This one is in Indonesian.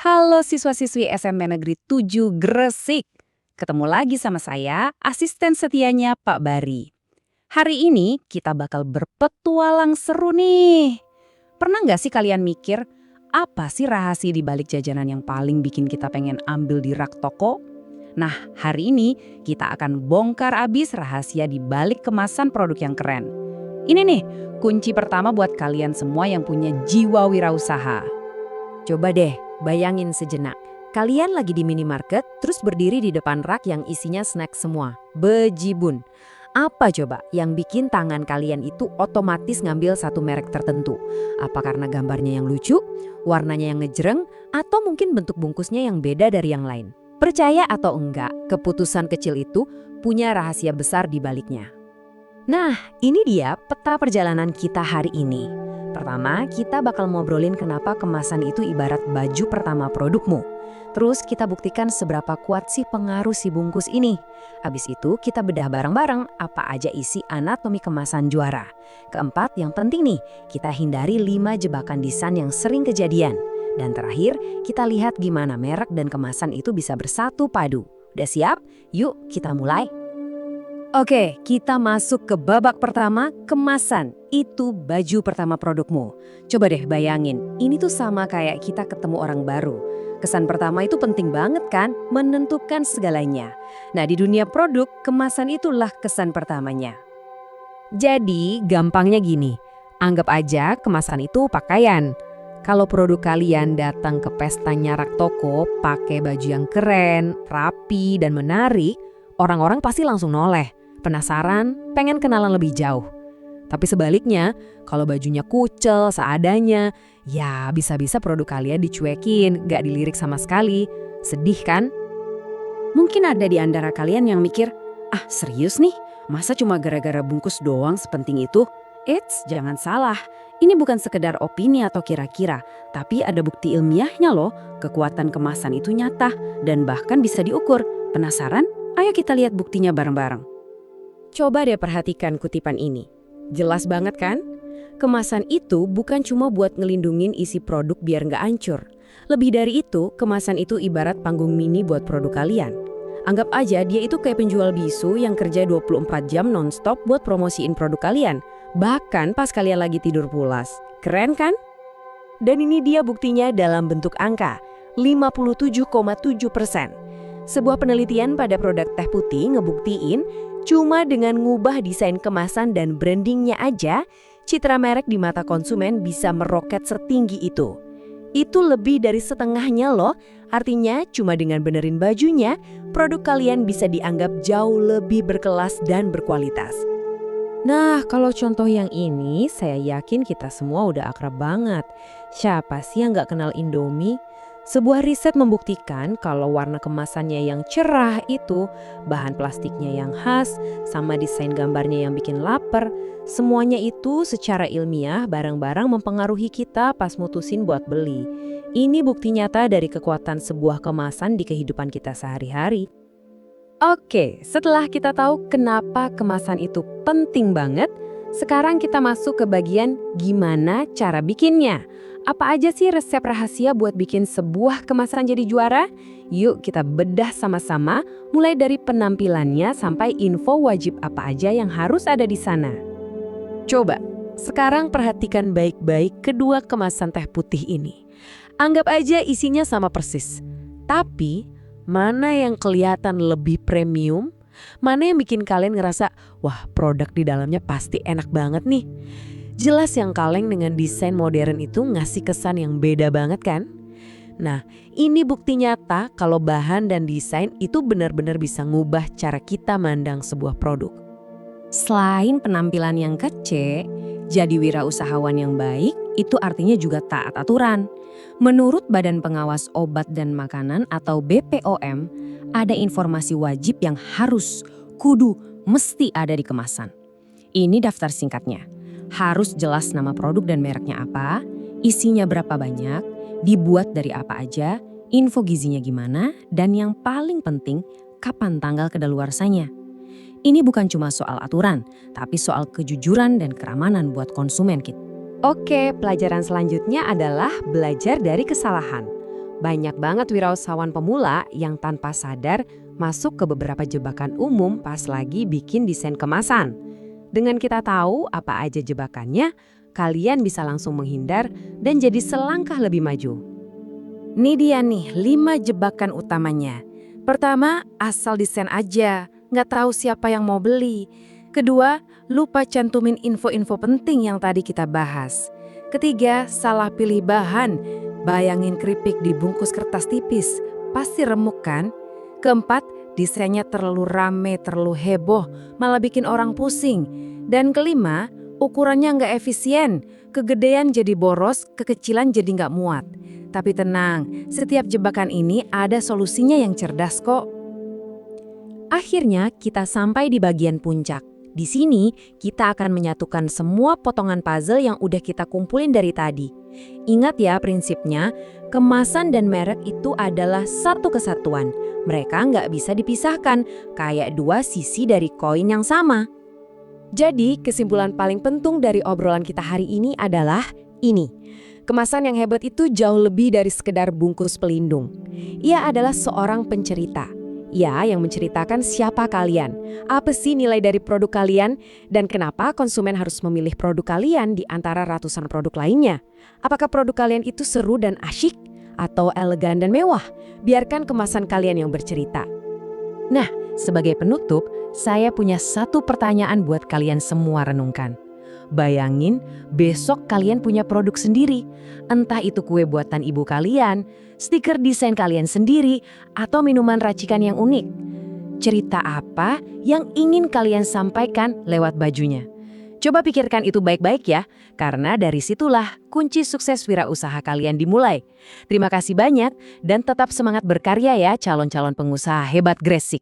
Halo siswa-siswi SMP Negeri 7 Gresik. Ketemu lagi sama saya, asisten setianya Pak Bari. Hari ini kita bakal berpetualang seru nih. Pernah nggak sih kalian mikir, apa sih rahasia di balik jajanan yang paling bikin kita pengen ambil di rak toko? Nah, hari ini kita akan bongkar abis rahasia di balik kemasan produk yang keren. Ini nih, kunci pertama buat kalian semua yang punya jiwa wirausaha. Coba deh, bayangin sejenak. Kalian lagi di minimarket, terus berdiri di depan rak yang isinya snack semua. Bejibun. Apa coba yang bikin tangan kalian itu otomatis ngambil satu merek tertentu? Apa karena gambarnya yang lucu, warnanya yang ngejreng, atau mungkin bentuk bungkusnya yang beda dari yang lain? Percaya atau enggak, keputusan kecil itu punya rahasia besar di baliknya. Nah, ini dia peta perjalanan kita hari ini. Pertama, kita bakal ngobrolin kenapa kemasan itu ibarat baju pertama produkmu. Terus kita buktikan seberapa kuat sih pengaruh si bungkus ini. Habis itu kita bedah bareng-bareng apa aja isi anatomi kemasan juara. Keempat, yang penting nih, kita hindari 5 jebakan desain yang sering kejadian. Dan terakhir, kita lihat gimana merek dan kemasan itu bisa bersatu padu. Udah siap? Yuk kita mulai. Oke, kita masuk ke babak pertama, kemasan. Itu baju pertama produkmu. Coba deh bayangin, ini tuh sama kayak kita ketemu orang baru. Kesan pertama itu penting banget kan, menentukan segalanya. Nah, di dunia produk, kemasan itulah kesan pertamanya. Jadi, gampangnya gini, anggap aja kemasan itu pakaian. Kalau produk kalian datang ke pesta nyarak toko, pakai baju yang keren, rapi, dan menarik, orang-orang pasti langsung noleh. Penasaran, pengen kenalan lebih jauh. Tapi sebaliknya, kalau bajunya kucel, seadanya, ya bisa-bisa produk kalian dicuekin, gak dilirik sama sekali. Sedih kan? Mungkin ada di antara kalian yang mikir, ah serius nih, masa cuma gara-gara bungkus doang sepenting itu? Eits, jangan salah. Ini bukan sekedar opini atau kira-kira, tapi ada bukti ilmiahnya loh. Kekuatan kemasan itu nyata dan bahkan bisa diukur. Penasaran? Ayo kita lihat buktinya bareng-bareng. Coba deh perhatikan kutipan ini. Jelas banget kan? Kemasan itu bukan cuma buat ngelindungin isi produk biar nggak hancur. Lebih dari itu, kemasan itu ibarat panggung mini buat produk kalian. Anggap aja dia itu kayak penjual bisu yang kerja 24 jam nonstop buat promosiin produk kalian. Bahkan pas kalian lagi tidur pulas. Keren kan? Dan ini dia buktinya dalam bentuk angka, 57,7%. Sebuah penelitian pada produk teh putih ngebuktiin cuma dengan ngubah desain kemasan dan brandingnya aja, citra merek di mata konsumen bisa meroket setinggi itu. Itu lebih dari setengahnya loh, artinya cuma dengan benerin bajunya, produk kalian bisa dianggap jauh lebih berkelas dan berkualitas. Nah, kalau contoh yang ini, saya yakin kita semua udah akrab banget. Siapa sih yang nggak kenal Indomie? Sebuah riset membuktikan kalau warna kemasannya yang cerah itu, bahan plastiknya yang khas, sama desain gambarnya yang bikin lapar, semuanya itu secara ilmiah barang-barang mempengaruhi kita pas mutusin buat beli. Ini bukti nyata dari kekuatan sebuah kemasan di kehidupan kita sehari-hari. Oke, setelah kita tahu kenapa kemasan itu penting banget, sekarang kita masuk ke bagian gimana cara bikinnya. Apa aja sih resep rahasia buat bikin sebuah kemasan jadi juara? Yuk kita bedah sama-sama, mulai dari penampilannya sampai info wajib apa aja yang harus ada di sana. Coba, sekarang perhatikan baik-baik kedua kemasan teh putih ini. Anggap aja isinya sama persis. Tapi, mana yang kelihatan lebih premium? Mana yang bikin kalian ngerasa, wah produk di dalamnya pasti enak banget nih? Jelas yang kaleng dengan desain modern itu ngasih kesan yang beda banget kan? Nah, ini bukti nyata kalau bahan dan desain itu benar-benar bisa ngubah cara kita mandang sebuah produk. Selain penampilan yang kece, jadi wirausahawan yang baik itu artinya juga taat aturan. Menurut Badan Pengawas Obat dan Makanan atau BPOM, ada informasi wajib yang harus, kudu, mesti ada di kemasan. Ini daftar singkatnya. Harus jelas nama produk dan mereknya apa, isinya berapa banyak, dibuat dari apa aja, info gizinya gimana, dan yang paling penting, kapan tanggal kedaluarsanya. Ini bukan cuma soal aturan, tapi soal kejujuran dan keamanan buat konsumen kita. Oke, pelajaran selanjutnya adalah belajar dari kesalahan. Banyak banget wirausahawan pemula yang tanpa sadar masuk ke beberapa jebakan umum pas lagi bikin desain kemasan. Dengan kita tahu apa aja jebakannya, kalian bisa langsung menghindar dan jadi selangkah lebih maju. Ini dia nih 5 jebakan utamanya. Pertama, asal desain aja, nggak tahu siapa yang mau beli. Kedua, lupa cantumin info-info penting yang tadi kita bahas. Ketiga, salah pilih bahan. Bayangin keripik dibungkus kertas tipis, pasti remuk kan? Keempat, desainnya terlalu rame, terlalu heboh, malah bikin orang pusing. Dan kelima, ukurannya nggak efisien, kegedean jadi boros, kekecilan jadi nggak muat. Tapi tenang, setiap jebakan ini ada solusinya yang cerdas kok. Akhirnya kita sampai di bagian puncak. Di sini kita akan menyatukan semua potongan puzzle yang udah kita kumpulin dari tadi. Ingat ya prinsipnya, kemasan dan merek itu adalah satu kesatuan. Mereka nggak bisa dipisahkan, kayak dua sisi dari koin yang sama. Jadi kesimpulan paling penting dari obrolan kita hari ini adalah ini. Kemasan yang hebat itu jauh lebih dari sekedar bungkus pelindung. Ia adalah seorang pencerita. Ia yang menceritakan siapa kalian, apa sih nilai dari produk kalian, dan kenapa konsumen harus memilih produk kalian di antara ratusan produk lainnya. Apakah produk kalian itu seru dan asyik, atau elegan dan mewah? Biarkan kemasan kalian yang bercerita. Nah, sebagai penutup, saya punya satu pertanyaan buat kalian semua renungkan. Bayangin, besok kalian punya produk sendiri. Entah itu kue buatan ibu kalian, stiker desain kalian sendiri, atau minuman racikan yang unik. Cerita apa yang ingin kalian sampaikan lewat bajunya? Coba pikirkan itu baik-baik ya, karena dari situlah kunci sukses wirausaha kalian dimulai. Terima kasih banyak dan tetap semangat berkarya ya calon-calon pengusaha hebat Gresik.